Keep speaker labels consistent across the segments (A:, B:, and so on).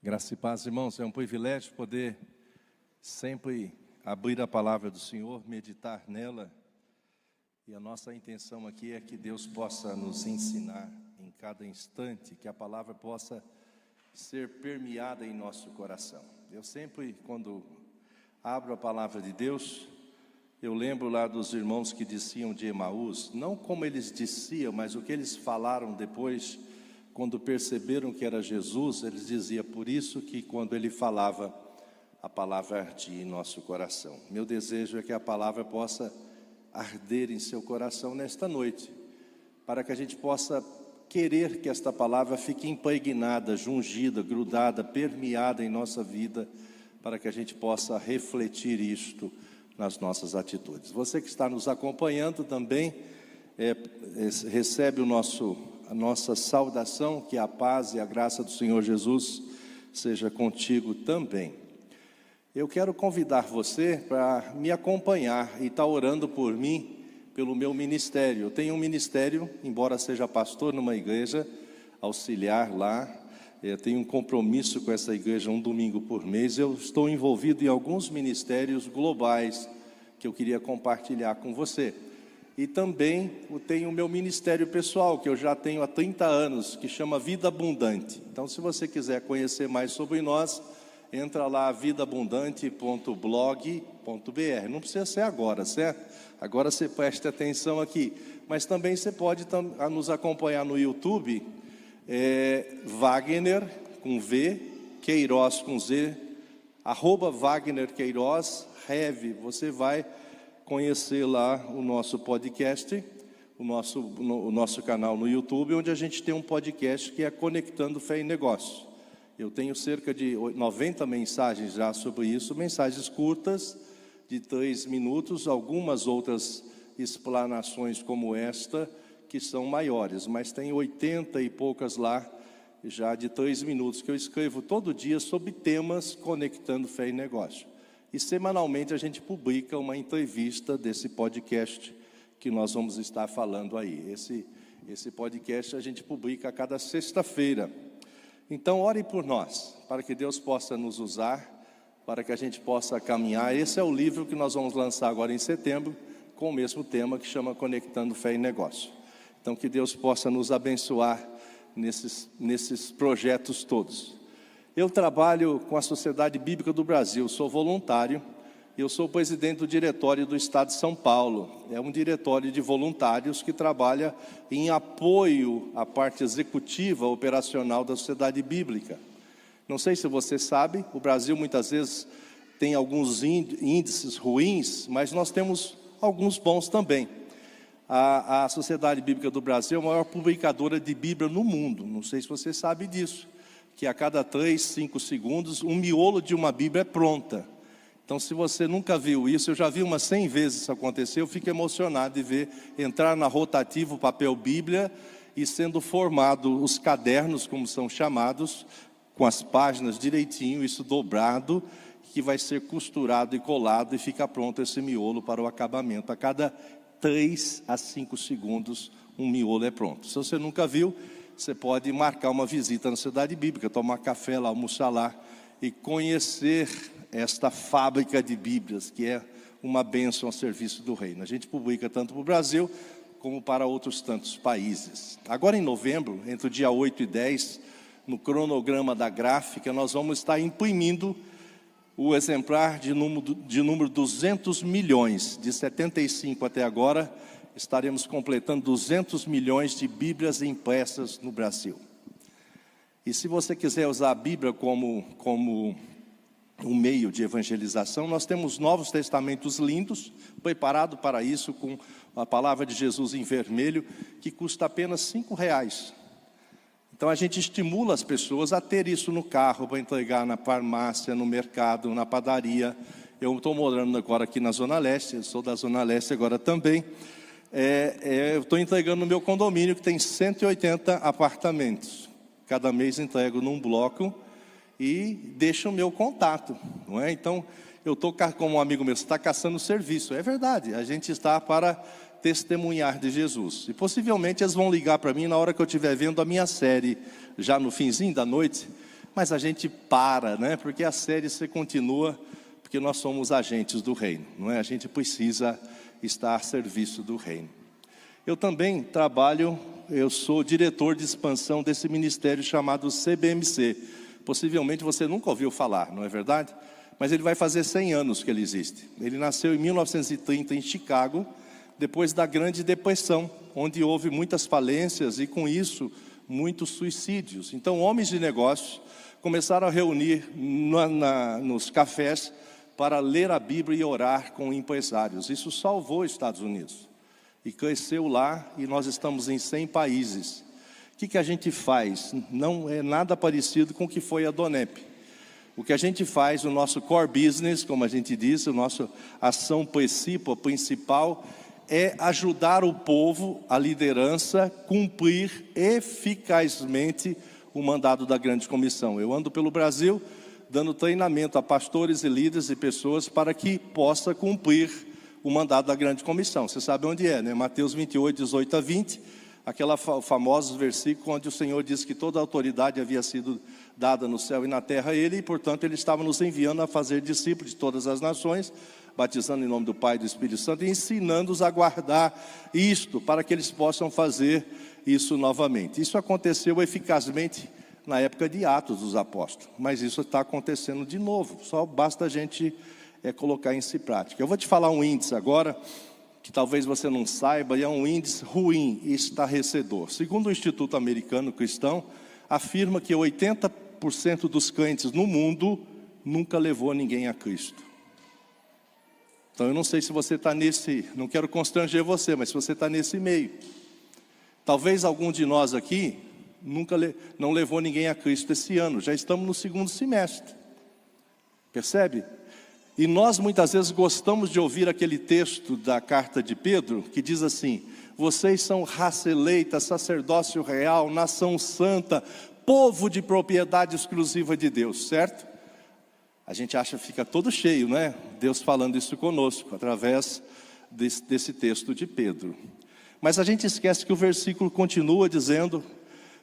A: Graça e paz, irmãos, é um privilégio poder sempre abrir a palavra do Senhor, meditar nela. E a nossa intenção aqui é que Deus possa nos ensinar em cada instante, que a palavra possa ser permeada em nosso coração. Eu sempre, quando abro a palavra de Deus, eu lembro lá dos irmãos que diziam de Emaús, não como eles diziam, mas o que eles falaram depois. Quando perceberam que era Jesus, eles diziam, por isso que quando ele falava, a palavra ardia em nosso coração. Meu desejo é que a palavra possa arder em seu coração nesta noite, para que a gente possa querer que esta palavra fique impregnada, jungida, grudada, permeada em nossa vida, para que a gente possa refletir isto nas nossas atitudes. Você que está nos acompanhando também, recebe a nossa saudação, que a paz e a graça do Senhor Jesus seja contigo também. Eu quero convidar você para me acompanhar e estar orando por mim, pelo meu ministério. Eu tenho um ministério, embora seja pastor numa igreja auxiliar lá, eu tenho um compromisso com essa igreja um domingo por mês. Eu estou envolvido em alguns ministérios globais que eu queria compartilhar com você. E também eu tenho o meu ministério pessoal, que eu já tenho há 30 anos, que chama Vida Abundante. Então, se você quiser conhecer mais sobre nós, entra lá, vidaabundante.blog.br. Não precisa ser agora, certo? Agora você preste atenção aqui. Mas também você pode nos acompanhar no YouTube, Wagner, com V, Queiroz, com Z, @Wagner Queiroz, Rev. Você vai conhecer lá o nosso podcast, o nosso canal no YouTube, onde a gente tem um podcast que é Conectando Fé e Negócio. Eu tenho cerca de 90 mensagens já sobre isso, mensagens curtas, de 3 minutos, algumas outras explanações como esta, que são maiores, mas tem 80 e poucas lá, já de 3 minutos, que eu escrevo todo dia sobre temas conectando fé e negócio. E semanalmente a gente publica uma entrevista desse podcast que nós vamos estar falando aí. Esse podcast a gente publica a cada sexta-feira. Então ore por nós, para que Deus possa nos usar, para que a gente possa caminhar. Esse é o livro que nós vamos lançar agora em setembro, com o mesmo tema que chama Conectando Fé e Negócio. Então que Deus possa nos abençoar nesses projetos todos. Eu trabalho com a Sociedade Bíblica do Brasil, sou voluntário, eu sou presidente do diretório do Estado de São Paulo. É um diretório de voluntários que trabalha em apoio à parte executiva, operacional da Sociedade Bíblica. Não sei se você sabe, o Brasil muitas vezes tem alguns índices ruins, mas nós temos alguns bons também. A Sociedade Bíblica do Brasil é a maior publicadora de Bíblia no mundo, não sei se você sabe disso, que a cada 3, 5 segundos, um miolo de uma Bíblia é pronta. Então, se você nunca viu isso, eu já vi umas 100 vezes isso acontecer, eu fico emocionado de ver entrar na rotativa o papel Bíblia e sendo formado os cadernos, como são chamados, com as páginas direitinho, isso dobrado, que vai ser costurado e colado e fica pronto esse miolo para o acabamento. A cada 3 a 5 segundos, um miolo é pronto. Se você nunca viu, você pode marcar uma visita na Sociedade Bíblica, tomar café lá, almoçar lá e conhecer esta fábrica de Bíblias, que é uma bênção ao serviço do reino. A gente publica tanto para o Brasil, como para outros tantos países. Agora em novembro, entre o dia 8 e 10, no cronograma da gráfica, nós vamos estar imprimindo o exemplar de número 200 milhões, de 75 até agora, estaremos completando 200 milhões de Bíblias impressas no Brasil. E se você quiser usar a Bíblia como um meio de evangelização, nós temos Novos Testamentos lindos, preparado para isso, com a palavra de Jesus em vermelho, que custa apenas R$5. Então a gente estimula as pessoas a ter isso no carro, para entregar na farmácia, no mercado, na padaria. Eu estou morando agora aqui na Zona Leste, eu sou da Zona Leste agora também. Eu estou entregando no meu condomínio, que tem 180 apartamentos. Cada mês entrego num bloco e deixo o meu contato, não é? Então, eu estou como um amigo meu, você está caçando serviço. É verdade, a gente está para testemunhar de Jesus. E possivelmente eles vão ligar para mim na hora que eu estiver vendo a minha série, já no finzinho da noite, mas a gente para, né? Porque a série você continua, porque nós somos agentes do reino, não é? A gente precisa estar a serviço do reino. Eu também trabalho, eu sou diretor de expansão desse ministério chamado CBMC. Possivelmente você nunca ouviu falar, não é verdade? Mas ele vai fazer 100 anos que ele existe. Ele nasceu em 1930 em Chicago, depois da Grande Depressão, onde houve muitas falências e com isso muitos suicídios. Então homens de negócios começaram a reunir nos cafés para ler a Bíblia e orar com empresários. Isso salvou os Estados Unidos. E cresceu lá, e nós estamos em 100 países. O que a gente faz? Não é nada parecido com o que foi a Donep. O que a gente faz, o nosso core business, como a gente disse, a nossa ação principal, é ajudar o povo, a liderança, a cumprir eficazmente o mandado da grande comissão. Eu ando pelo Brasil, dando treinamento a pastores e líderes e pessoas para que possa cumprir o mandado da grande comissão. Você sabe onde é, né? Mateus 28, 18 a 20, aquela famosos versículos onde o Senhor diz que toda a autoridade havia sido dada no céu e na terra a Ele, e portanto Ele estava nos enviando a fazer discípulos de todas as nações, batizando em nome do Pai e do Espírito Santo, e ensinando-os a guardar isto, para que eles possam fazer isso novamente. Isso aconteceu eficazmente na época de Atos dos Apóstolos, mas isso está acontecendo de novo, só basta a gente colocar isso em prática. Eu vou te falar um índice agora, que talvez você não saiba, e é um índice ruim e estarrecedor. Segundo o Instituto Americano Cristão, afirma que 80% dos crentes no mundo nunca levou ninguém a Cristo. Então eu não sei se você está nesse, não quero constranger você, mas se você está nesse meio. Talvez algum de nós aqui não levou ninguém a Cristo esse ano, já estamos no segundo semestre. Percebe? E nós muitas vezes gostamos de ouvir aquele texto da carta de Pedro, que diz assim: vocês são raça eleita, sacerdócio real, nação santa, povo de propriedade exclusiva de Deus, certo? A gente acha que fica todo cheio, né? Deus falando isso conosco, através desse texto de Pedro. Mas a gente esquece que o versículo continua dizendo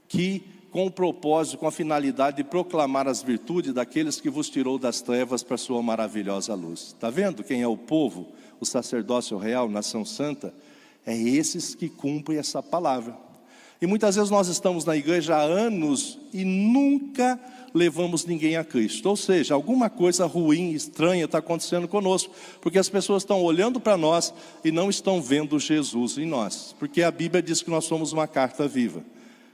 A: que com o propósito, com a finalidade de proclamar as virtudes daqueles que vos tirou das trevas para a sua maravilhosa luz. Está vendo quem é o povo, o sacerdócio real, nação santa? É esses que cumprem essa palavra. E muitas vezes nós estamos na igreja há anos e nunca levamos ninguém a Cristo. Ou seja, alguma coisa ruim, estranha está acontecendo conosco, porque as pessoas estão olhando para nós e não estão vendo Jesus em nós. Porque a Bíblia diz que nós somos uma carta viva.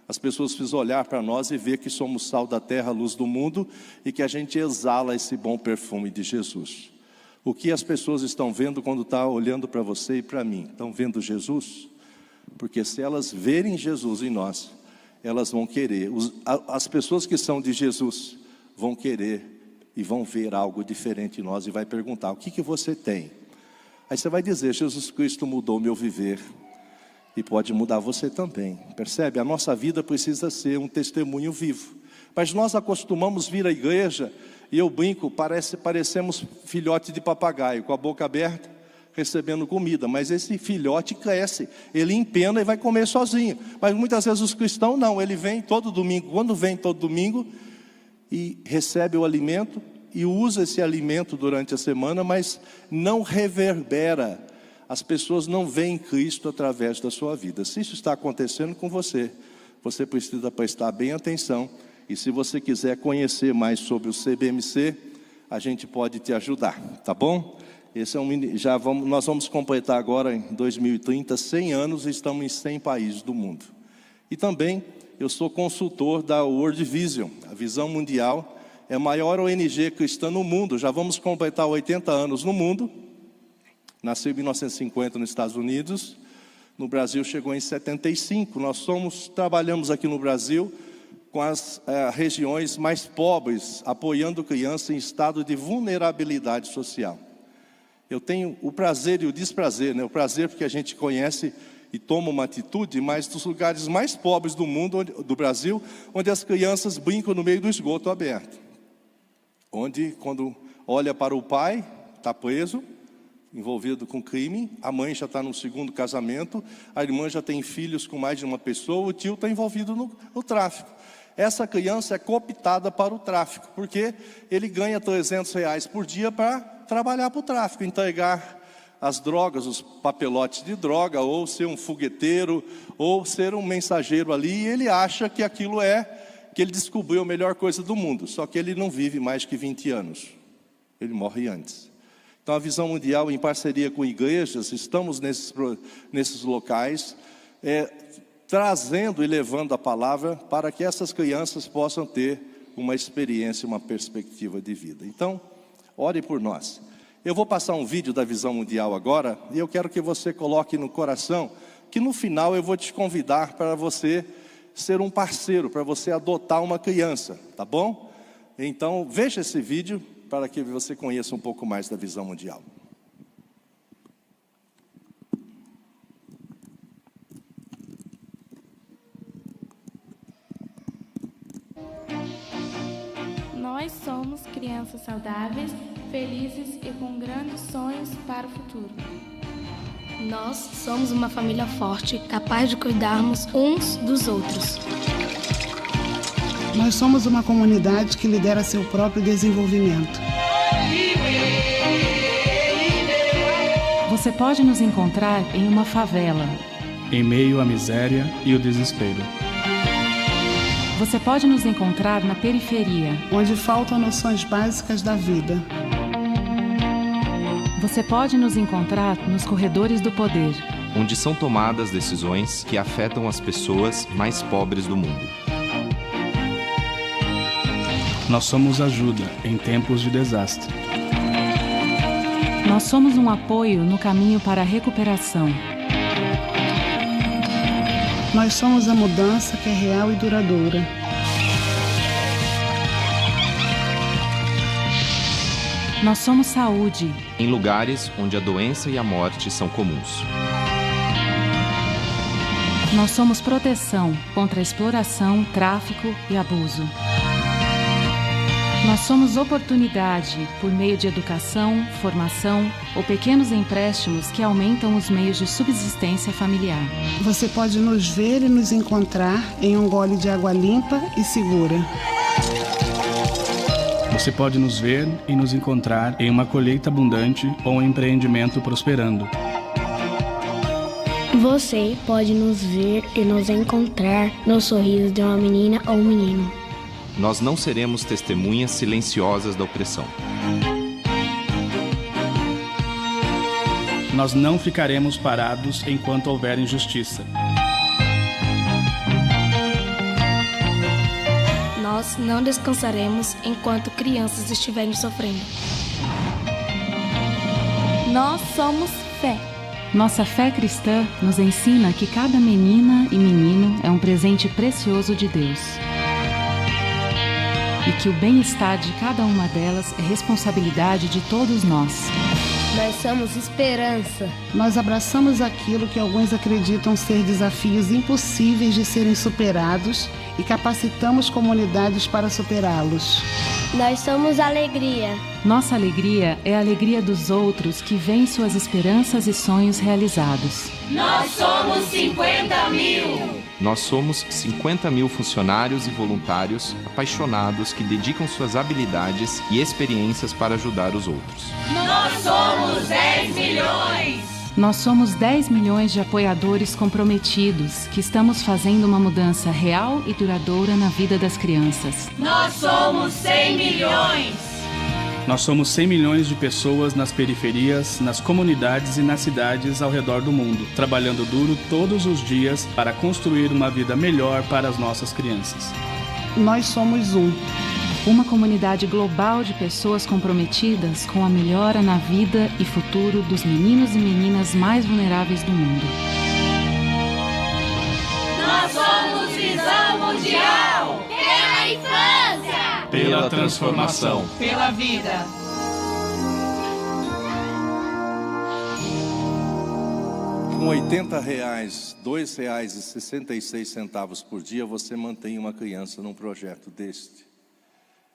A: As pessoas precisam olhar para nós e ver que somos sal da terra, luz do mundo, e que a gente exala esse bom perfume de Jesus. O que as pessoas estão vendo quando estão olhando para você e para mim? Estão vendo Jesus? Porque se elas verem Jesus em nós, elas vão querer. As pessoas que são de Jesus vão querer e vão ver algo diferente em nós e vai perguntar: o que você tem? Aí você vai dizer: Jesus Cristo mudou meu viver. E pode mudar você também, percebe? A nossa vida precisa ser um testemunho vivo. Mas nós acostumamos vir à igreja, e eu brinco, parecemos filhote de papagaio, com a boca aberta, recebendo comida. Mas esse filhote cresce, ele empena e vai comer sozinho. Mas muitas vezes os cristãos não, ele vem todo domingo. Quando vem todo domingo, e recebe o alimento, e usa esse alimento durante a semana, mas não reverbera. As pessoas não veem Cristo através da sua vida. Se isso está acontecendo com você, você precisa prestar bem atenção. E se você quiser conhecer mais sobre o CBMC, a gente pode te ajudar, tá bom? Nós vamos completar agora em 2030 100 anos e estamos em 100 países do mundo. E também eu sou consultor da World Vision, a Visão Mundial. É a maior ONG cristã no mundo. Já vamos completar 80 anos no mundo. Nasceu em 1950 nos Estados Unidos, no Brasil chegou em 75. Nós trabalhamos aqui no Brasil com as regiões mais pobres, apoiando crianças em estado de vulnerabilidade social. Eu tenho o prazer e o desprazer, né? O prazer porque a gente conhece e toma uma atitude, mas dos lugares mais pobres do mundo, do Brasil, onde as crianças brincam no meio do esgoto aberto. Onde, quando olha para o pai, está preso, envolvido com crime, a mãe já está no segundo casamento, a irmã já tem filhos com mais de uma pessoa, o tio está envolvido no tráfico. essa criança é cooptada para o tráfico, porque ele ganha R$300 por dia para trabalhar para o tráfico, entregar as drogas, os papelotes de droga, ou ser um fogueteiro, ou ser um mensageiro ali, e ele acha que aquilo que ele descobriu a melhor coisa do mundo, só que ele não vive mais que 20 anos, ele morre antes. Então a Visão Mundial, em parceria com igrejas, estamos nesses locais, trazendo e levando a palavra para que essas crianças possam ter uma experiência, uma perspectiva de vida. Então, ore por nós. Eu vou passar um vídeo da Visão Mundial agora, e eu quero que você coloque no coração, que no final eu vou te convidar para você ser um parceiro, para você adotar uma criança, tá bom? Então, veja esse vídeo para que você conheça um pouco mais da Visão Mundial.
B: Nós somos crianças saudáveis, felizes e com grandes sonhos para o futuro.
C: Nós somos uma família forte, capaz de cuidarmos uns dos outros.
D: Nós somos uma comunidade que lidera seu próprio desenvolvimento.
E: Você pode nos encontrar em uma favela,
F: em meio à miséria e o desespero.
E: Você pode nos encontrar na periferia,
D: onde faltam noções básicas da vida.
E: Você pode nos encontrar nos corredores do poder,
G: onde são tomadas decisões que afetam as pessoas mais pobres do mundo.
F: Nós somos ajuda em tempos de desastre.
E: Nós somos um apoio no caminho para a recuperação.
D: Nós somos a mudança que é real e duradoura.
E: Nós somos saúde,
G: em lugares onde a doença e a morte são comuns.
E: Nós somos proteção contra a exploração, tráfico e abuso. Nós somos oportunidade por meio de educação, formação ou pequenos empréstimos que aumentam os meios de subsistência familiar.
D: Você pode nos ver e nos encontrar em um gole de água limpa e segura.
F: Você pode nos ver e nos encontrar em uma colheita abundante ou um empreendimento prosperando.
C: Você pode nos ver e nos encontrar no sorriso de uma menina ou um menino.
G: Nós não seremos testemunhas silenciosas da opressão.
F: Nós não ficaremos parados enquanto houver injustiça.
C: Nós não descansaremos enquanto crianças estiverem sofrendo.
B: Nós somos fé.
E: Nossa fé cristã nos ensina que cada menina e menino é um presente precioso de Deus. E que o bem-estar de cada uma delas é responsabilidade de todos nós.
C: Nós somos esperança.
D: Nós abraçamos aquilo que alguns acreditam ser desafios impossíveis de serem superados e capacitamos comunidades para superá-los.
C: Nós somos alegria.
E: Nossa alegria é a alegria dos outros que veem suas esperanças e sonhos realizados.
H: Nós somos 50 mil!
G: Nós somos 50 mil funcionários e voluntários apaixonados que dedicam suas habilidades e experiências para ajudar os outros.
H: Nós somos 10 milhões!
E: Nós somos 10 milhões de apoiadores comprometidos que estamos fazendo uma mudança real e duradoura na vida das crianças.
H: Nós somos 100 milhões!
F: Nós somos 100 milhões de pessoas nas periferias, nas comunidades e nas cidades ao redor do mundo, trabalhando duro todos os dias para construir uma vida melhor para as nossas crianças.
D: Nós somos
E: uma comunidade global de pessoas comprometidas com a melhora na vida e futuro dos meninos e meninas mais vulneráveis do mundo.
H: Nós somos Visão Mundial! Pela infância!
F: Pela transformação!
H: Pela vida!
A: Com R$80, R$2,66 por dia, você mantém uma criança num projeto deste.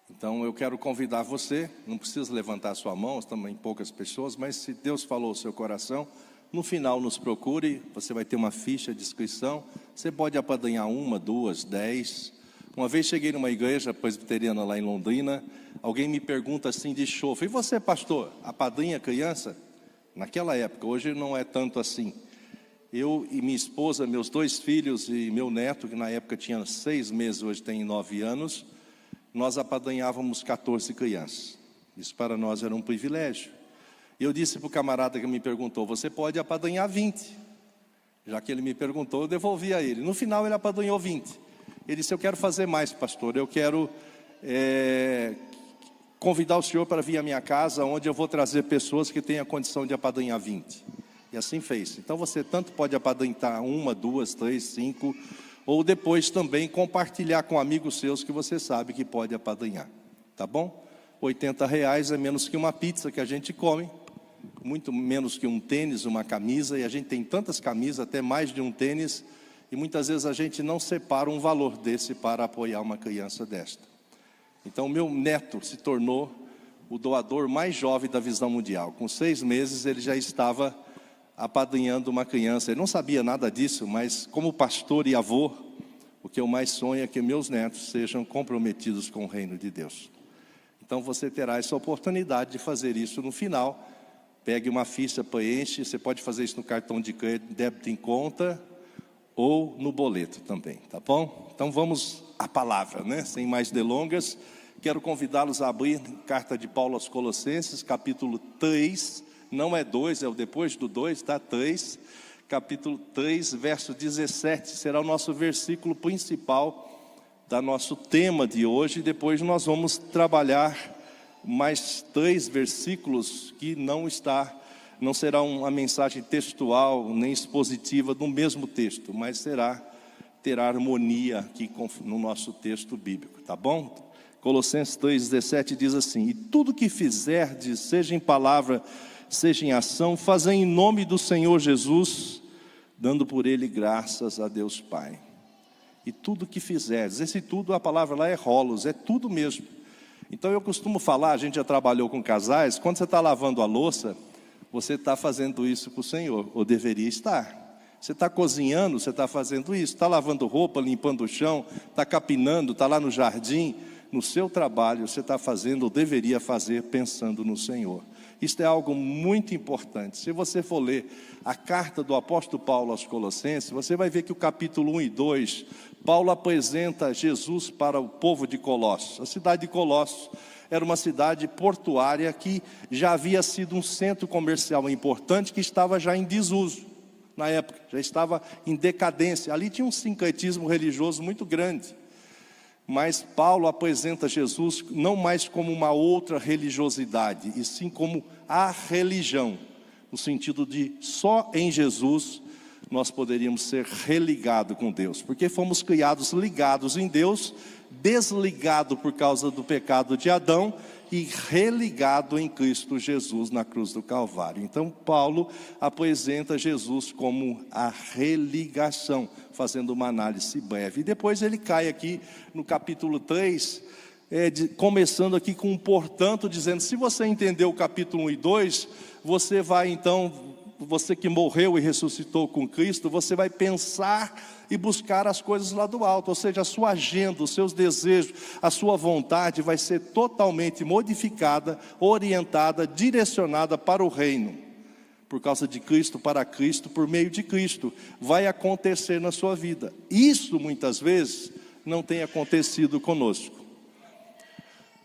A: Então eu quero convidar você, não precisa levantar sua mão, estamos em poucas pessoas, mas se Deus falou o seu coração, no final nos procure, você vai ter uma ficha de inscrição, você pode apadrinhar 1, 2, 10, Uma vez cheguei numa igreja presbiteriana lá em Londrina, alguém me pergunta assim de chofre: e você, pastor, apadrinha criança? Naquela época, hoje não é tanto assim. Eu e minha esposa, meus 2 filhos e meu neto, que na época tinha 6 meses, hoje tem 9 anos, nós apadrinhávamos 14 crianças. Isso para nós era um privilégio. E eu disse para o camarada que me perguntou: você pode apadrinhar 20. Já que ele me perguntou, eu devolvi a ele. No final ele apadrinhou 20. Ele disse: eu quero fazer mais, pastor, eu quero convidar o senhor para vir à minha casa, onde eu vou trazer pessoas que tenham a condição de apadrinhar 20. E assim fez. Então você tanto pode apadrinhar 1, 2, 3, 5, ou depois também compartilhar com amigos seus que você sabe que pode apadrinhar. Tá bom? R$80 é menos que uma pizza que a gente come, muito menos que um tênis, uma camisa, e a gente tem tantas camisas, até mais de um tênis, e muitas vezes a gente não separa um valor desse para apoiar uma criança desta. Então meu neto se tornou o doador mais jovem da Visão Mundial. Com 6 meses ele já estava apadrinhando uma criança. Ele não sabia nada disso, mas como pastor e avô, o que eu mais sonho é que meus netos sejam comprometidos com o reino de Deus. Então você terá essa oportunidade de fazer isso no final. Pegue uma ficha, preenche. Você pode fazer isso no cartão de crédito, débito em conta, ou no boleto também, tá bom? Então vamos à palavra, né? Sem mais delongas, quero convidá-los a abrir a carta de Paulo aos Colossenses, capítulo 3, não é 2, é o depois do 2, tá? 3, capítulo 3, verso 17, será o nosso versículo principal do nosso tema de hoje. Depois nós vamos trabalhar mais 3 versículos que não será uma mensagem textual nem expositiva do mesmo texto, mas terá harmonia aqui no nosso texto bíblico, tá bom? Colossenses 3,17 diz assim: e tudo que fizerdes, seja em palavra, seja em ação, fazei em nome do Senhor Jesus, dando por Ele graças a Deus Pai. E tudo que fizerdes, esse tudo, a palavra lá é rolos, é tudo mesmo. Então eu costumo falar, a gente já trabalhou com casais, quando você está lavando a louça, você está fazendo isso com o Senhor, ou deveria estar. Você está cozinhando, você está fazendo isso. Está lavando roupa, limpando o chão, está capinando, está lá no jardim. No seu trabalho, você está fazendo, ou deveria fazer, pensando no Senhor. Isto é algo muito importante. Se você for ler a carta do apóstolo Paulo aos Colossenses, você vai ver que o capítulo 1 e 2, Paulo apresenta Jesus para o povo de Colossos. A cidade de Colossos era uma cidade portuária que já havia sido um centro comercial importante, que estava já em desuso na época, já estava em decadência. Ali tinha um sincretismo religioso muito grande. Mas Paulo apresenta Jesus não mais como uma outra religiosidade, e sim como a religião, no sentido de só em Jesus nós poderíamos ser religados com Deus, porque fomos criados ligados em Deus, desligado por causa do pecado de Adão e religado em Cristo Jesus na cruz do Calvário. Então Paulo apresenta Jesus como a religação, fazendo uma análise breve. E depois ele cai aqui no capítulo 3, começando aqui com um portanto, dizendo: se você entendeu o capítulo 1 e 2, você vai então, você que morreu e ressuscitou com Cristo, você vai pensar e buscar as coisas lá do alto, ou seja, a sua agenda, os seus desejos, a sua vontade vai ser totalmente modificada, orientada, direcionada para o reino, por causa de Cristo, para Cristo, por meio de Cristo, vai acontecer na sua vida. Isso muitas vezes não tem acontecido conosco.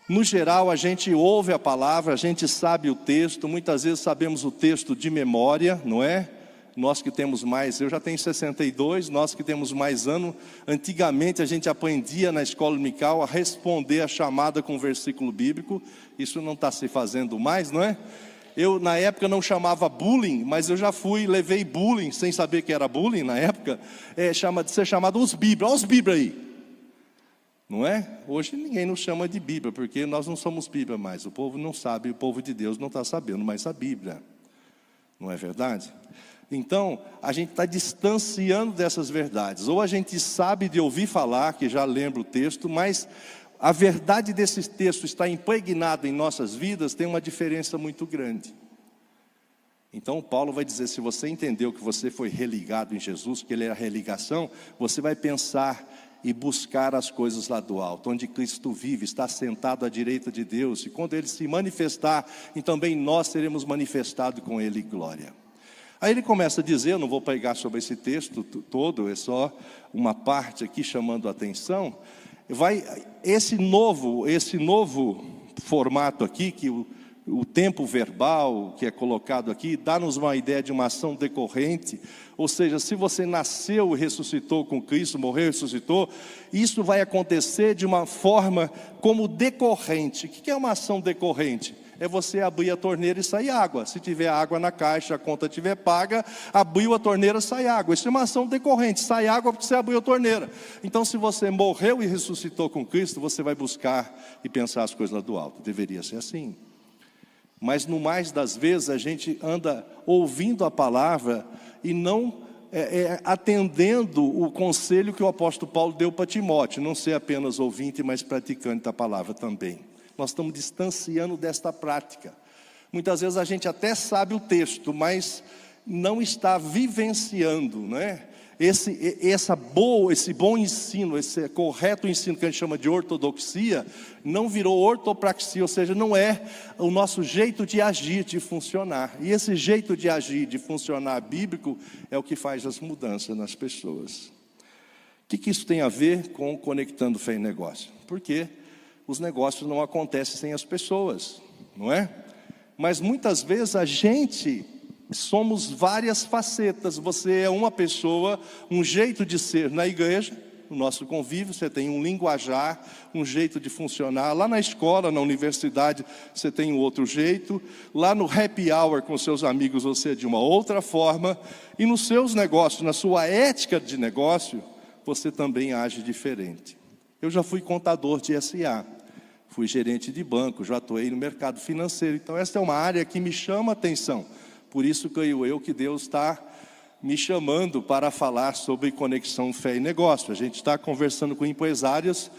A: No geral, a gente ouve a palavra, a gente sabe o texto, muitas vezes sabemos o texto de memória, não é? Nós que temos mais, eu já tenho 62, nós que temos mais anos, antigamente a gente aprendia na escola dominical a responder a chamada com um versículo bíblico. Isso não está se fazendo mais, não é? Eu na época não chamava bullying, mas eu já levei bullying, sem saber que era bullying na época, de ser chamado os Bíblia. Olha os Bíblia aí, não é? Hoje ninguém nos chama de Bíblia, porque nós não somos Bíblia mais. O povo não sabe, o povo de Deus não está sabendo mais a Bíblia, não é verdade? Então, a gente está distanciando dessas verdades. Ou a gente sabe de ouvir falar, que já lembra o texto, mas a verdade desse texto está impregnada em nossas vidas, tem uma diferença muito grande. Então, Paulo vai dizer, se você entendeu que você foi religado em Jesus, que Ele é a religação, você vai pensar e buscar as coisas lá do alto, onde Cristo vive, está sentado à direita de Deus, e quando Ele se manifestar, e também nós seremos manifestados com Ele em glória. Aí ele começa a dizer, eu não vou pregar sobre esse texto todo, é só uma parte aqui chamando a atenção. Esse novo formato aqui, que o tempo verbal que é colocado aqui, dá-nos uma ideia de uma ação decorrente. Ou seja, se você nasceu e ressuscitou com Cristo, morreu e ressuscitou, isso vai acontecer de uma forma como decorrente. O que é uma ação decorrente? É você abrir a torneira e sair água. Se tiver água na caixa, a conta estiver paga, abriu a torneira, sai água. Isso é uma ação decorrente, sai água porque você abriu a torneira. Então, se você morreu e ressuscitou com Cristo, você vai buscar e pensar as coisas lá do alto. Deveria ser assim. Mas no mais das vezes a gente anda ouvindo a palavra e não atendendo o conselho que o apóstolo Paulo deu para Timóteo. Não ser apenas ouvinte, mas praticante da palavra também. Nós estamos distanciando desta prática. Muitas vezes a gente até sabe o texto, mas não está vivenciando, né? Esse bom ensino, esse correto ensino que a gente chama de ortodoxia, não virou ortopraxia, ou seja, não é o nosso jeito de agir, de funcionar. E esse jeito de agir, de funcionar bíblico, é o que faz as mudanças nas pessoas. O que isso tem a ver com conectando fé e negócio? Porque os negócios não acontecem sem as pessoas, não é? Mas muitas vezes a gente somos várias facetas. Você é uma pessoa, um jeito de ser na igreja, no nosso convívio, você tem um linguajar, um jeito de funcionar. Lá na escola, na universidade, você tem um outro jeito. Lá no happy hour com seus amigos, você é de uma outra forma. E nos seus negócios, na sua ética de negócio, você também age diferente. Eu já fui contador de SA, fui gerente de banco, já atuei no mercado financeiro. Então essa é uma área que me chama a atenção. Por isso creio eu que Deus está me chamando para falar sobre conexão fé e negócio. A gente está conversando com empresários,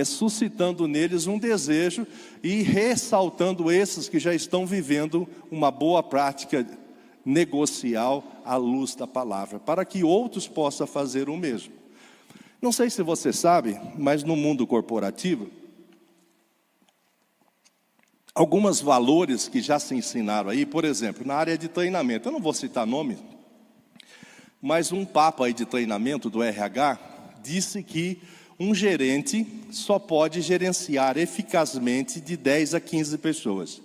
A: suscitando neles um desejo e ressaltando esses que já estão vivendo uma boa prática negocial à luz da palavra, para que outros possam fazer o mesmo. Não sei se você sabe, mas no mundo corporativo, alguns valores que já se ensinaram aí, por exemplo, na área de treinamento, eu não vou citar nome, mas um papo aí de treinamento do RH disse que um gerente só pode gerenciar eficazmente de 10 a 15 pessoas.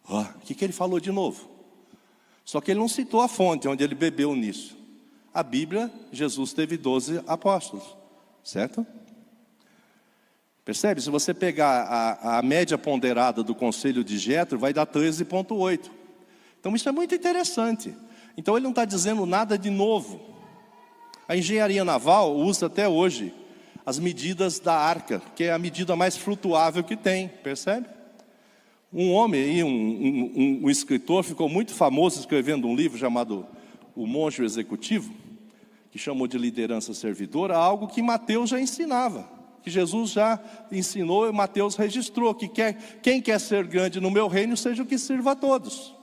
A: O que ele falou de novo? Só que ele não citou a fonte onde ele bebeu nisso. A Bíblia, Jesus teve 12 apóstolos, certo? Percebe? Se você pegar a média ponderada do conselho de Jetro, vai dar 13,8. Então isso é muito interessante. Então ele não está dizendo nada de novo. A engenharia naval usa até hoje as medidas da arca, que é a medida mais flutuável que tem, percebe? Um homem aí, um escritor, ficou muito famoso escrevendo um livro chamado O Monge Executivo, que chamou de liderança servidora, algo que Mateus já ensinava, que Jesus já ensinou e Mateus registrou, que quem quer ser grande no meu reino, seja o que sirva a todos.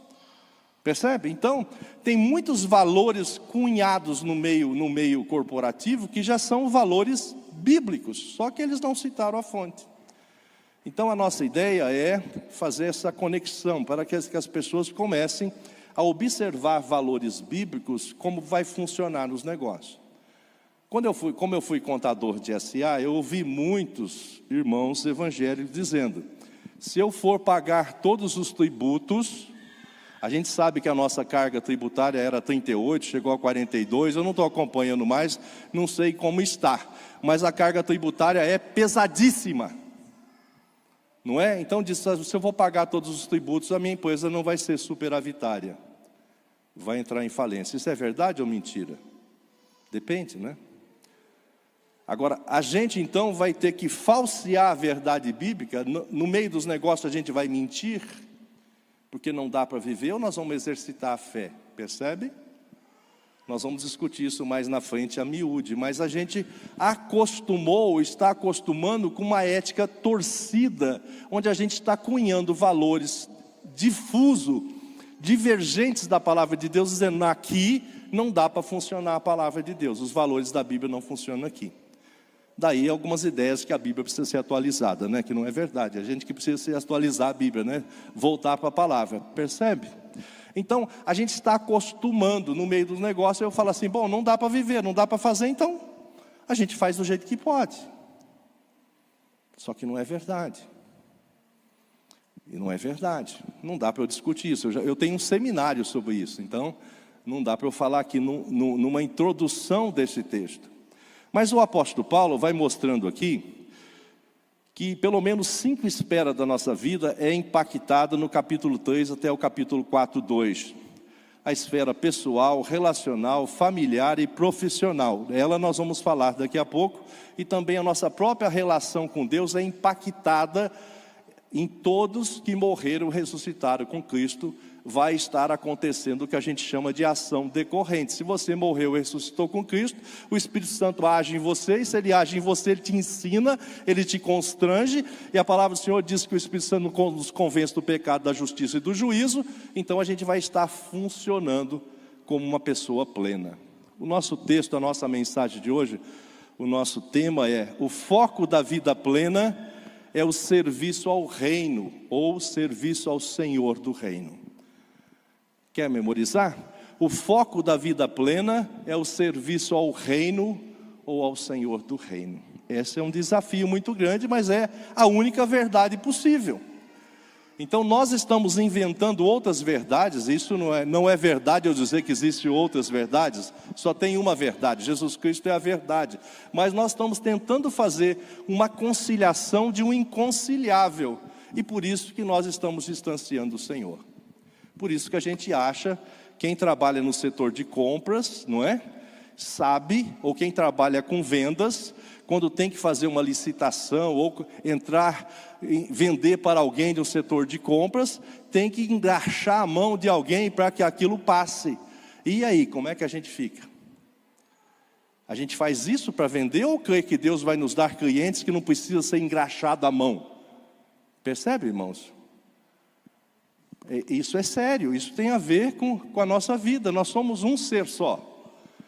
A: Percebe? Então, tem muitos valores cunhados no meio corporativo, que já são valores bíblicos, só que eles não citaram a fonte. Então, a nossa ideia é fazer essa conexão, para que as pessoas comecem a observar valores bíblicos, como vai funcionar nos negócios. Como eu fui contador de SA, eu ouvi muitos irmãos evangélicos dizendo: se eu for pagar todos os tributos, a gente sabe que a nossa carga tributária era 38, chegou a 42, eu não estou acompanhando mais, não sei como está, mas a carga tributária é pesadíssima, não é? Então diz, se eu vou pagar todos os tributos, a minha empresa não vai ser superavitária, vai entrar em falência. Isso é verdade ou mentira? Depende, né? Agora, a gente então vai ter que falsear a verdade bíblica, no meio dos negócios a gente vai mentir, porque não dá para viver, ou nós vamos exercitar a fé, percebe? Nós vamos discutir isso mais na frente a miúde, mas a gente está acostumando com uma ética torcida, onde a gente está cunhando valores difusos, divergentes da palavra de Deus, dizendo, aqui não dá para funcionar a palavra de Deus, os valores da Bíblia não funcionam aqui. Daí algumas ideias que a Bíblia precisa ser atualizada, né? Que não é verdade, a gente que precisa se atualizar a Bíblia, né? Voltar para a palavra, percebe? Então, a gente está acostumando no meio dos negócios. Eu falo assim, bom, não dá para viver, não dá para fazer, então a gente faz do jeito que pode. Só que não é verdade. E não é verdade. Não dá para eu discutir isso. Eu tenho um seminário sobre isso, então não dá para eu falar aqui numa introdução desse texto. Mas o apóstolo Paulo vai mostrando aqui que pelo menos 5 esferas da nossa vida é impactada no capítulo 3 até o capítulo 4:2. A esfera pessoal, relacional, familiar e profissional. Ela nós vamos falar daqui a pouco. E também a nossa própria relação com Deus é impactada em todos que morreram e ressuscitaram com Cristo. Vai estar acontecendo o que a gente chama de ação decorrente. Se você morreu e ressuscitou com Cristo, o Espírito Santo age em você, e se ele age em você, ele te ensina, ele te constrange, e a palavra do Senhor diz que o Espírito Santo nos convence do pecado, da justiça e do juízo. Então a gente vai estar funcionando como uma pessoa plena. O nosso texto, a nossa mensagem de hoje, o nosso tema é: o foco da vida plena é o serviço ao reino, ou serviço ao Senhor do reino. Quer memorizar? O foco da vida plena é o serviço ao reino ou ao Senhor do reino. Esse é um desafio muito grande, mas é a única verdade possível. Então nós estamos inventando outras verdades. Isso não é verdade eu dizer que existem outras verdades. Só tem uma verdade, Jesus Cristo é a verdade. Mas nós estamos tentando fazer uma conciliação de um inconciliável. E por isso que nós estamos distanciando o Senhor. Por isso que a gente acha, quem trabalha no setor de compras, não é? Sabe, ou quem trabalha com vendas, quando tem que fazer uma licitação, ou vender para alguém do setor de compras, tem que engraxar a mão de alguém para que aquilo passe. E aí, como é que a gente fica? A gente faz isso para vender, ou crê que Deus vai nos dar clientes que não precisa ser engraxado a mão? Percebe, irmãos? Isso é sério, isso tem a ver com a nossa vida. Nós somos um ser só.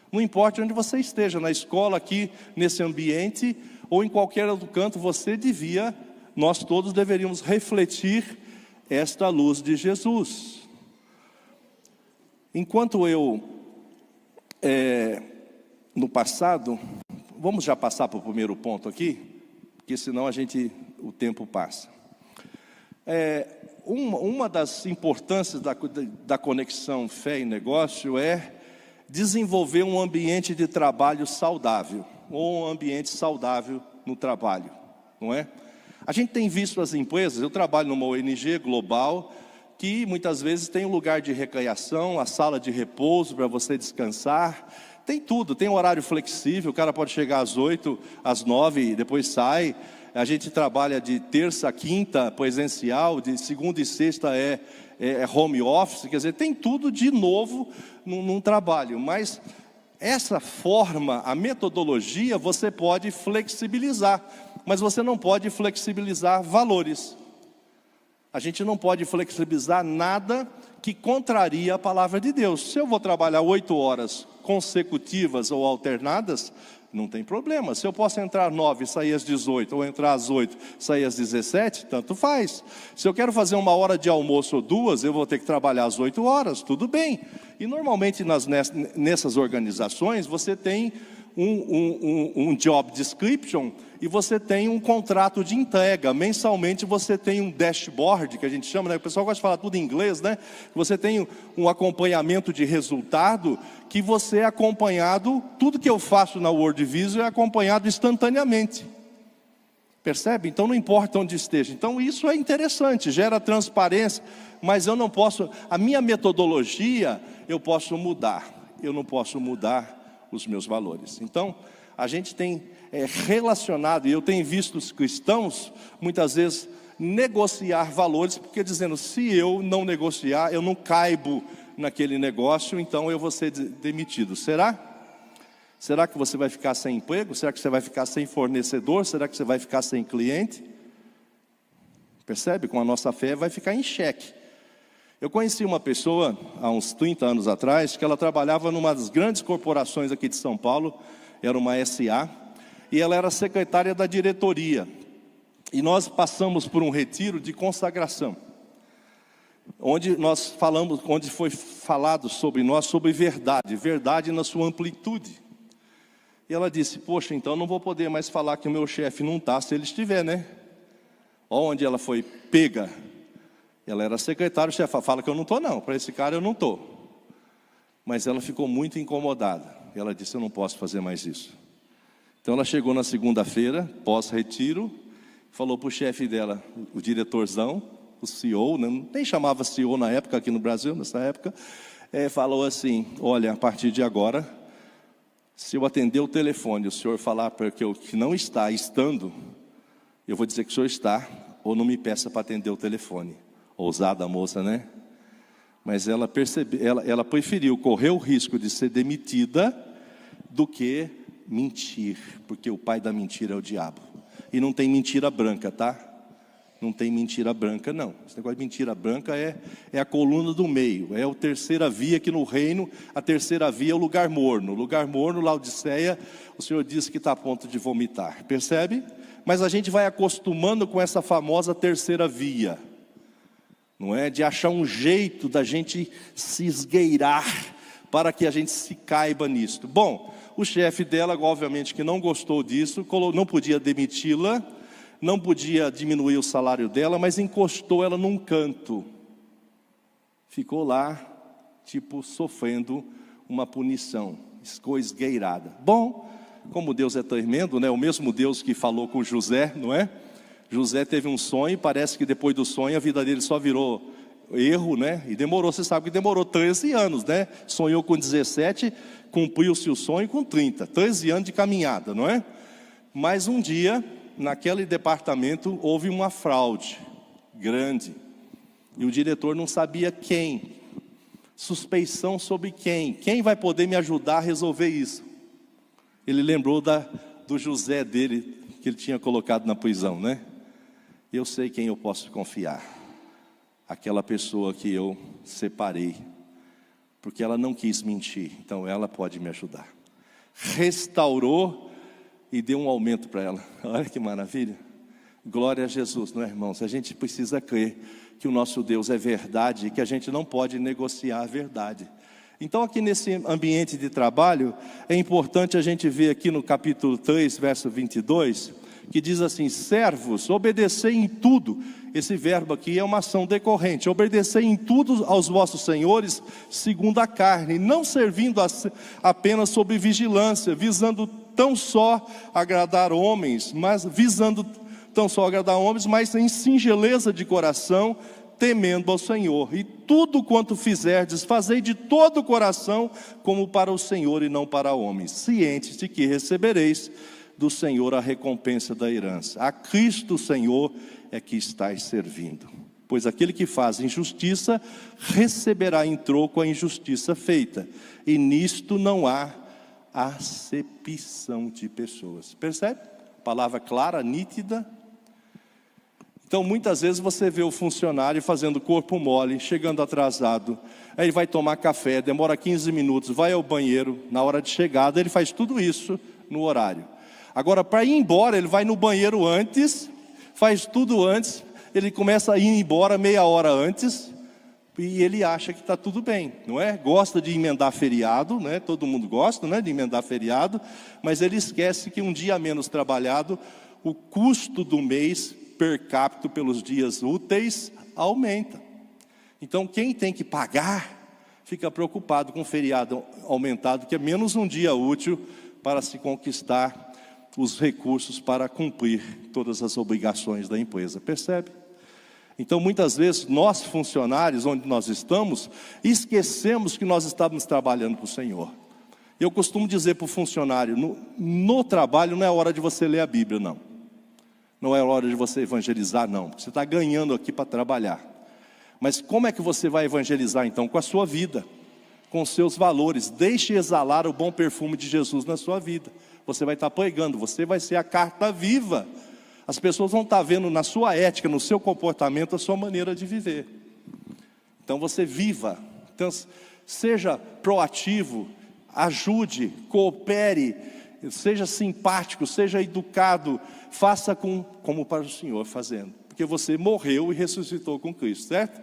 A: Não importa onde você esteja, na escola, aqui, nesse ambiente, ou em qualquer outro canto, nós todos deveríamos refletir esta luz de Jesus. Enquanto no passado, vamos já passar para o primeiro ponto aqui, porque senão o tempo passa. Uma das importâncias da conexão fé e negócio é desenvolver um ambiente de trabalho saudável, ou um ambiente saudável no trabalho, não é? A gente tem visto as empresas, eu trabalho numa ONG global, que muitas vezes tem um lugar de recreação, a sala de repouso para você descansar, tem tudo, tem um horário flexível, o cara pode chegar às 8, às 9 e depois sai. A gente trabalha de terça a quinta presencial, de segunda e sexta é home office, quer dizer, tem tudo de novo num trabalho. Mas essa forma, a metodologia, você pode flexibilizar, mas você não pode flexibilizar valores. A gente não pode flexibilizar nada que contraria a palavra de Deus. Se eu vou trabalhar 8 horas consecutivas ou alternadas, não tem problema. Se eu posso entrar às 9 e sair às 18, ou entrar às 8 e sair às 17, tanto faz. Se eu quero fazer 1 hora de almoço ou 2, eu vou ter que trabalhar às 8 horas, tudo bem. E normalmente nessas organizações você tem um job description e você tem um contrato de entrega. Mensalmente você tem um dashboard, que a gente chama, né? O pessoal gosta de falar tudo em inglês, né? Você tem um acompanhamento de resultado, que você é acompanhado, tudo que eu faço na World Vision é acompanhado instantaneamente. Percebe? Então não importa onde esteja. Então isso é interessante, gera transparência, mas eu não posso, a minha metodologia eu posso mudar, eu não posso mudar os meus valores. Então a gente tem relacionado, e eu tenho visto os cristãos muitas vezes negociar valores, porque dizendo, se eu não negociar, eu não caibo naquele negócio, então eu vou ser demitido. Será? Será que você vai ficar sem emprego? Será que você vai ficar sem fornecedor? Será que você vai ficar sem cliente? Percebe? Com a nossa fé vai ficar em xeque. Eu conheci uma pessoa, há uns 30 anos atrás, que ela trabalhava numa das grandes corporações aqui de São Paulo, era uma SA, e ela era secretária da diretoria. E nós passamos por um retiro de consagração, onde foi falado sobre nós, sobre verdade na sua amplitude. E ela disse: poxa, então não vou poder mais falar que o meu chefe não está, se ele estiver, né? Onde ela foi pega. Ela era secretária, o chefe fala que eu não estou não, para esse cara eu não estou. Mas ela ficou muito incomodada. Ela disse: eu não posso fazer mais isso. Então ela chegou na segunda-feira, pós-retiro, falou para o chefe dela, o diretorzão, o CEO, né? Nem chamava CEO na época, aqui no Brasil, nessa época, falou assim: olha, a partir de agora, se eu atender o telefone, o senhor falar porque eu que não está estando, eu vou dizer que o senhor está, ou não me peça para atender o telefone. Ousada a moça, né? Mas ela preferiu correr o risco de ser demitida do que mentir, porque o pai da mentira é o diabo. E não tem mentira branca, tá? Não tem mentira branca, não. Esse negócio de mentira branca é a coluna do meio, é a terceira via, que no reino, a terceira via é o lugar morno. O lugar morno, Laodiceia, o Senhor disse que está a ponto de vomitar, percebe? Mas a gente vai acostumando com essa famosa terceira via, não é? De achar um jeito da gente se esgueirar para que a gente se caiba nisto. Bom, o chefe dela, obviamente que não gostou disso, não podia demiti-la, não podia diminuir o salário dela, mas encostou ela num canto. Ficou lá, tipo, sofrendo uma punição, ficou esgueirada. Bom, como Deus é tremendo, né? O mesmo Deus que falou com José, não é? José teve um sonho, parece que depois do sonho a vida dele só virou erro, né? E demorou, você sabe que demorou 13 anos, né? Sonhou com 17, cumpriu-se o sonho com 30, 13 anos de caminhada, não é? Mas um dia, naquele departamento, houve uma fraude grande, e o diretor não sabia quem, suspeição sobre quem vai poder me ajudar a resolver isso? Ele lembrou do José dele, que ele tinha colocado na prisão, né? Eu sei quem eu posso confiar, aquela pessoa que eu separei, porque ela não quis mentir, então ela pode me ajudar. Restaurou e deu um aumento para ela. Olha que maravilha. Glória a Jesus, não é, irmãos? A gente precisa crer que o nosso Deus é verdade e que a gente não pode negociar a verdade. Então aqui nesse ambiente de trabalho, é importante a gente ver aqui no capítulo 3, verso 22, que diz assim: servos, obedecei em tudo. Esse verbo aqui é uma ação decorrente. Obedecei em tudo aos vossos senhores, segundo a carne, não servindo apenas sob vigilância, visando tão só agradar homens, mas em singeleza de coração, temendo ao Senhor. E tudo quanto fizerdes, fazei de todo o coração, como para o Senhor e não para homens, cientes de que recebereis do Senhor a recompensa da herança. A Cristo Senhor é que estáis servindo. Pois aquele que faz injustiça, receberá em troco a injustiça feita. E nisto não há acepção de pessoas. Percebe? Palavra clara, nítida. Então muitas vezes você vê o funcionário fazendo corpo mole, chegando atrasado. Aí ele vai tomar café, demora 15 minutos, vai ao banheiro, na hora de chegada ele faz tudo isso no horário. Agora, para ir embora, ele vai no banheiro antes, faz tudo antes, ele começa a ir embora meia hora antes, e ele acha que está tudo bem, não é? Gosta de emendar feriado, né? Todo mundo gosta, né, de emendar feriado, mas ele esquece que um dia menos trabalhado, o custo do mês per capita pelos dias úteis aumenta. Então quem tem que pagar, fica preocupado com o feriado aumentado, que é menos um dia útil para se conquistar os recursos para cumprir todas as obrigações da empresa, percebe? Então muitas vezes nós funcionários, onde nós estamos, esquecemos que nós estamos trabalhando para o Senhor. Eu costumo dizer para o funcionário, no trabalho não é hora de você ler a Bíblia, não. Não é hora de você evangelizar, não. Você está ganhando aqui para trabalhar. Mas como é que você vai evangelizar então? Com a sua vida, com os seus valores. Deixe exalar o bom perfume de Jesus na sua vida. Você vai estar pregando, você vai ser a carta viva. As pessoas vão estar vendo na sua ética, no seu comportamento, a sua maneira de viver. Então você viva, então, seja proativo, ajude, coopere seja simpático, seja educado, faça como para o Senhor fazendo. Porque você morreu e ressuscitou com Cristo, certo?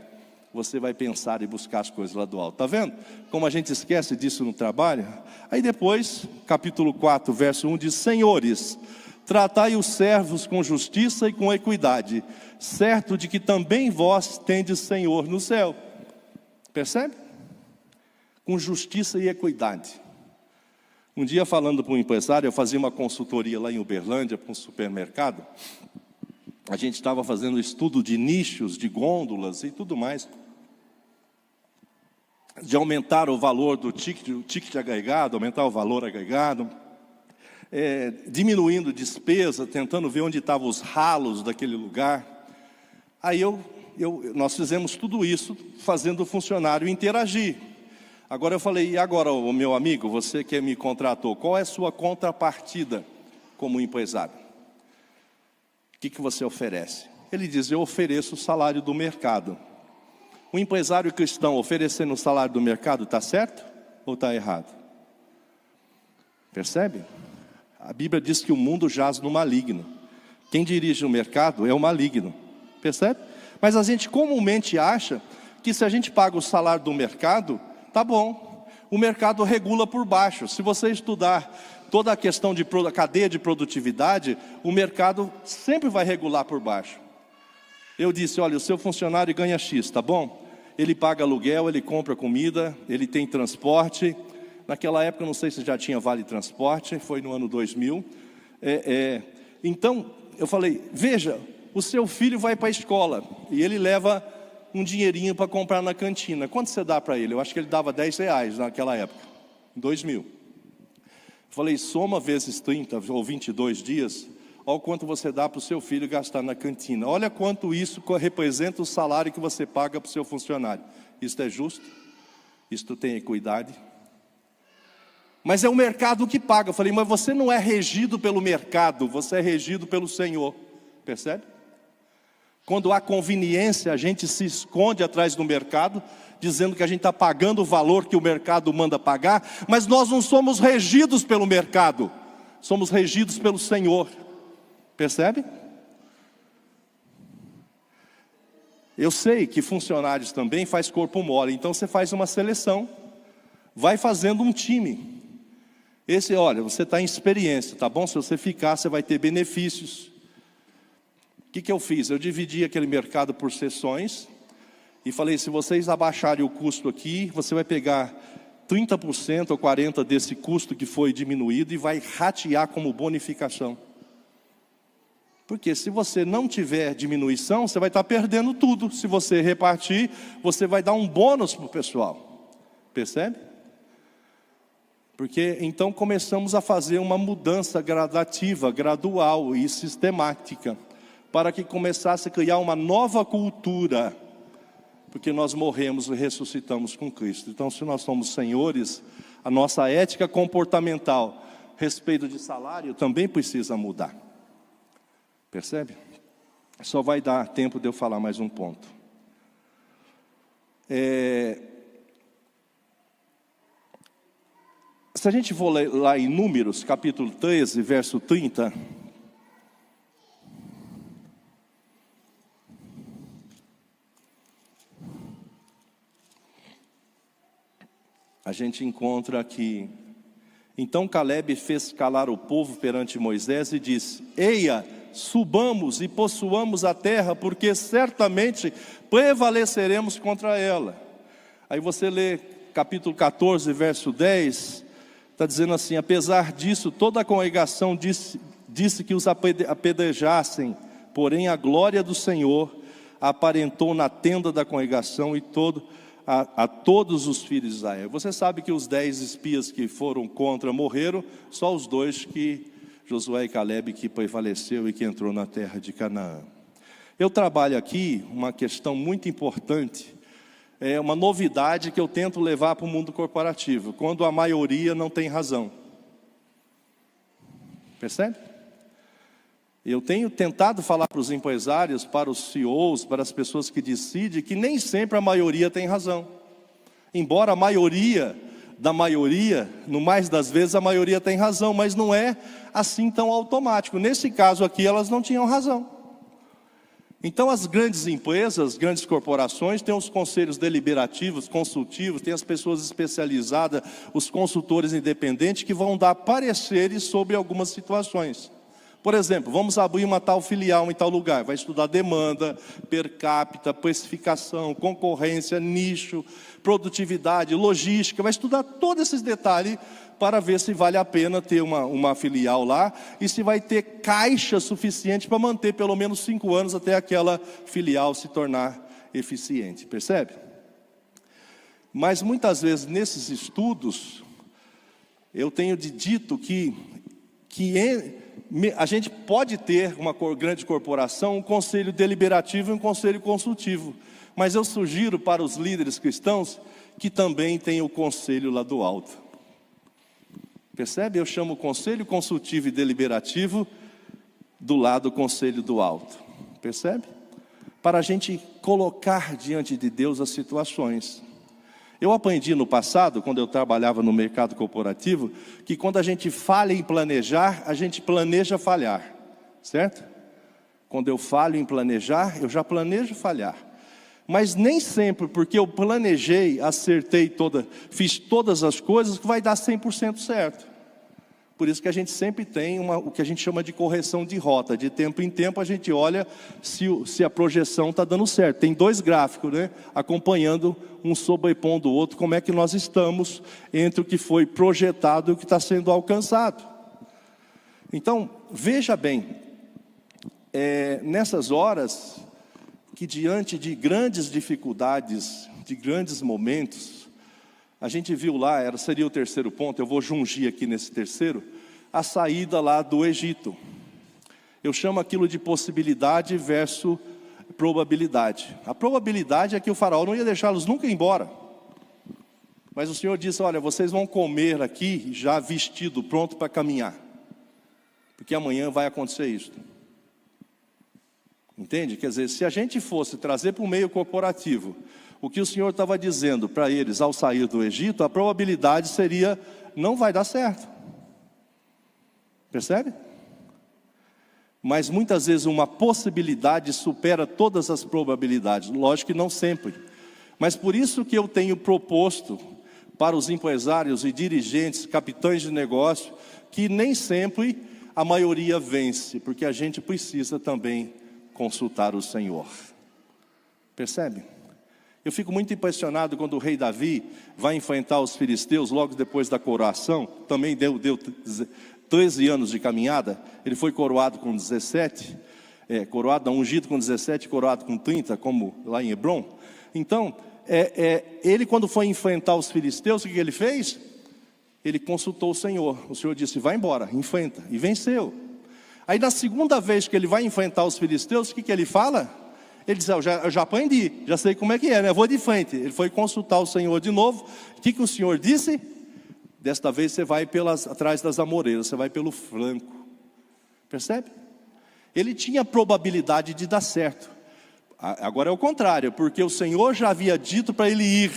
A: Você vai pensar e buscar as coisas lá do alto. Está vendo? Como a gente esquece disso no trabalho. Aí depois, capítulo 4, verso 1 diz: Senhores, tratai os servos com justiça e com equidade, certo de que também vós tendes Senhor no céu. Percebe? Com justiça e equidade. Um dia, falando para um empresário, eu fazia uma consultoria lá em Uberlândia, para um supermercado. A gente estava fazendo estudo de nichos, de gôndolas e tudo mais, de aumentar o valor do ticket agregado, aumentar o valor agregado, diminuindo despesa, tentando ver onde estavam os ralos daquele lugar. Aí nós fizemos tudo isso, fazendo o funcionário interagir. Agora eu falei: e agora, o meu amigo, você que me contratou, qual é a sua contrapartida como empresário? O que você oferece? Ele diz: eu ofereço o salário do mercado. O empresário cristão oferecendo o salário do mercado está certo ou está errado? Percebe? A Bíblia diz que o mundo jaz no maligno. Quem dirige o mercado é o maligno. Percebe? Mas a gente comumente acha que se a gente paga o salário do mercado, tá bom. O mercado regula por baixo. Se você estudar toda a questão de cadeia de produtividade, o mercado sempre vai regular por baixo. Eu disse: olha, o seu funcionário ganha X, tá bom? Ele paga aluguel, ele compra comida, ele tem transporte. Naquela época, não sei se já tinha vale transporte, foi no ano 2000. Então, eu falei: veja, o seu filho vai para a escola e ele leva um dinheirinho para comprar na cantina. Quanto você dá para ele? Eu acho que ele dava R$10 naquela época, em 2000. Falei: soma vezes 30 ou 22 dias, olha o quanto você dá para o seu filho gastar na cantina. Olha quanto isso representa o salário que você paga para o seu funcionário. Isso é justo? Isto tem equidade? Mas é o mercado que paga. Eu falei: mas você não é regido pelo mercado, você é regido pelo Senhor. Percebe? Quando há conveniência, a gente se esconde atrás do mercado, dizendo que a gente está pagando o valor que o mercado manda pagar, mas nós não somos regidos pelo mercado, somos regidos pelo Senhor. Percebe? Eu sei que funcionários também faz corpo mole, então você faz uma seleção, vai fazendo um time. Olha, você está em experiência, tá bom? Se você ficar, você vai ter benefícios. O que eu fiz? Eu dividi aquele mercado por seções e falei: se vocês abaixarem o custo aqui, você vai pegar 30% ou 40% desse custo que foi diminuído e vai ratear como bonificação. Porque se você não tiver diminuição, você vai estar perdendo tudo. Se você repartir, você vai dar um bônus para o pessoal. Percebe? Porque então começamos a fazer uma mudança gradativa, gradual e sistemática, para que começasse a criar uma nova cultura, porque nós morremos e ressuscitamos com Cristo. Então, se nós somos senhores, a nossa ética comportamental, respeito de salário, também precisa mudar. Percebe? Só vai dar tempo de eu falar mais um ponto. Se a gente for ler lá em Números, capítulo 13, verso 30... a gente encontra aqui: então Caleb fez calar o povo perante Moisés e disse: eia, subamos e possuamos a terra, porque certamente prevaleceremos contra ela. Aí você lê capítulo 14, verso 10, está dizendo assim: apesar disso, toda a congregação disse que os apedrejassem, porém a glória do Senhor aparentou na tenda da congregação e a todos os filhos de Israel. Você sabe que os 10 espias que foram contra morreram, só os 2 que Josué e Caleb que prevaleceu e que entrou na terra de Canaã. Eu trabalho aqui uma questão muito importante, uma novidade que eu tento levar para o mundo corporativo, quando a maioria não tem razão. Percebe? Eu tenho tentado falar para os empresários, para os CEOs, para as pessoas que decidem, que nem sempre a maioria tem razão. Embora a maioria da maioria, no mais das vezes a maioria tem razão, mas não é assim tão automático. Nesse caso aqui elas não tinham razão. Então as grandes empresas, grandes corporações têm os conselhos deliberativos, consultivos, tem as pessoas especializadas, os consultores independentes que vão dar pareceres sobre algumas situações. Por exemplo, vamos abrir uma tal filial em tal lugar, vai estudar demanda, per capita, precificação, concorrência, nicho, produtividade, logística, vai estudar todos esses detalhes para ver se vale a pena ter uma filial lá e se vai ter caixa suficiente para manter pelo menos 5 anos até aquela filial se tornar eficiente, percebe? Mas muitas vezes nesses estudos, eu tenho dito que a gente pode ter uma grande corporação, um conselho deliberativo e um conselho consultivo. Mas eu sugiro para os líderes cristãos que também tenham o conselho lá do alto. Percebe? Eu chamo o conselho consultivo e deliberativo do lado do conselho do alto. Percebe? Para a gente colocar diante de Deus as situações. Eu aprendi no passado, quando eu trabalhava no mercado corporativo, que quando a gente falha em planejar, a gente planeja falhar, certo? Quando eu falho em planejar, eu já planejo falhar. Mas nem sempre, porque eu planejei, acertei fiz todas as coisas, que vai dar 100% certo. Por isso que a gente sempre tem o que a gente chama de correção de rota. De tempo em tempo a gente olha se a projeção está dando certo. Tem 2 gráficos, né? Acompanhando um sobrepondo o outro, como é que nós estamos entre o que foi projetado e o que está sendo alcançado. Então, veja bem, nessas horas que diante de grandes dificuldades, de grandes momentos, a gente viu lá, seria o terceiro ponto, eu vou jungir aqui nesse terceiro, a saída lá do Egito. Eu chamo aquilo de possibilidade versus probabilidade. A probabilidade é que o faraó não ia deixá-los nunca embora. Mas o Senhor disse, olha, vocês vão comer aqui já vestido, pronto para caminhar. Porque amanhã vai acontecer isso. Entende? Quer dizer, se a gente fosse trazer para o meio corporativo o que o Senhor estava dizendo para eles ao sair do Egito, a probabilidade seria, não vai dar certo. Percebe? Mas muitas vezes uma possibilidade supera todas as probabilidades. Lógico que não sempre. Mas por isso que eu tenho proposto para os empresários e dirigentes, capitães de negócio, que nem sempre a maioria vence, porque a gente precisa também consultar o Senhor. Percebe? Eu fico muito impressionado quando o rei Davi vai enfrentar os filisteus logo depois da coroação. Também deu 13 anos de caminhada. Ele foi coroado com 17, ungido com 17, coroado com 30, como lá em Hebron. Então, ele quando foi enfrentar os filisteus, o que ele fez? Ele consultou o Senhor. O Senhor disse, vai embora, enfrenta. E venceu. Aí na segunda vez que ele vai enfrentar os filisteus, o que ele fala? Ele diz, eu já aprendi, já sei como é que é, né? Vou de frente. Ele foi consultar o Senhor de novo. O que o Senhor disse? Desta vez você vai atrás das amoreiras, você vai pelo flanco. Percebe? Ele tinha probabilidade de dar certo. Agora é o contrário, porque o Senhor já havia dito para ele ir.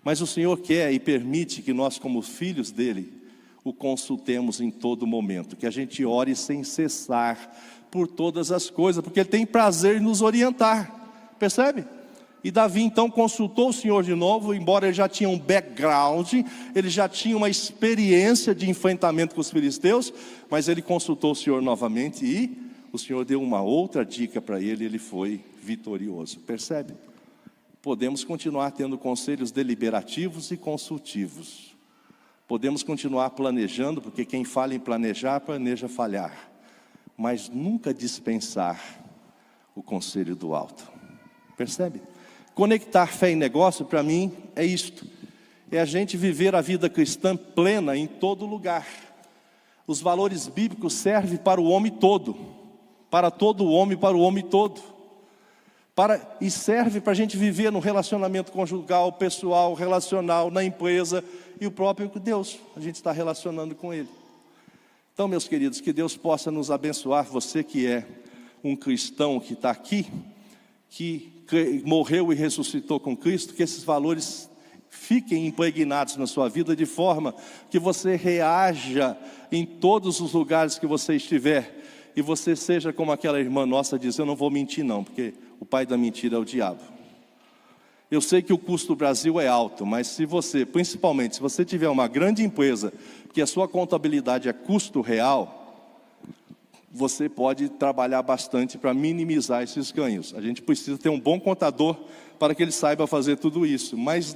A: Mas o Senhor quer e permite que nós, como filhos dele, o consultemos em todo momento. Que a gente ore sem cessar por todas as coisas, porque Ele tem prazer em nos orientar, percebe? E Davi então consultou o Senhor de novo, embora ele já tinha um background, ele já tinha uma experiência de enfrentamento com os filisteus, mas ele consultou o Senhor novamente e o Senhor deu uma outra dica para ele, ele foi vitorioso, percebe? Podemos continuar tendo conselhos deliberativos e consultivos, podemos continuar planejando, porque quem fala em planejar, planeja falhar, mas nunca dispensar o conselho do alto. Percebe? Conectar fé e negócio, para mim, é isto. É a gente viver a vida cristã plena em todo lugar. Os valores bíblicos servem para o homem todo. Para todo homem, para o homem todo. E serve para a gente viver no relacionamento conjugal, pessoal, relacional, na empresa. E o próprio Deus, a gente está relacionando com Ele. Então, meus queridos, que Deus possa nos abençoar, você que é um cristão que está aqui, que morreu e ressuscitou com Cristo, que esses valores fiquem impregnados na sua vida de forma que você reaja em todos os lugares que você estiver. E você seja como aquela irmã nossa diz: eu não vou mentir não, porque o pai da mentira é o diabo. Eu sei que o custo do Brasil é alto, mas se você, principalmente se você tiver uma grande empresa, que a sua contabilidade é custo real, você pode trabalhar bastante para minimizar esses ganhos. A gente precisa ter um bom contador para que ele saiba fazer tudo isso. Mas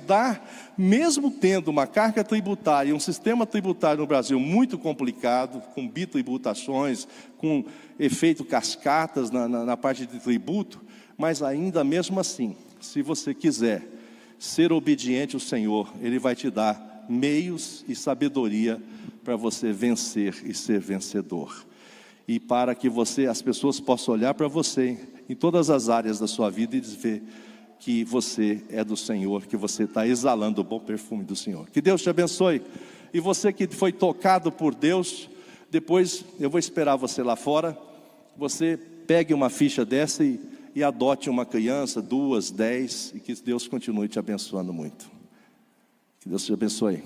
A: mesmo tendo uma carga tributária e um sistema tributário no Brasil muito complicado, com bitributações, com efeito cascatas na parte de tributo, mas ainda mesmo assim, se você quiser ser obediente ao Senhor, Ele vai te dar meios e sabedoria para você vencer e ser vencedor. E para que as pessoas possam olhar para você em todas as áreas da sua vida e ver que você é do Senhor, que você está exalando o bom perfume do Senhor. Que Deus te abençoe. E você que foi tocado por Deus, depois eu vou esperar você lá fora. Você pegue uma ficha dessa e adote uma criança, 2, 10, e que Deus continue te abençoando muito. Que Deus te abençoe.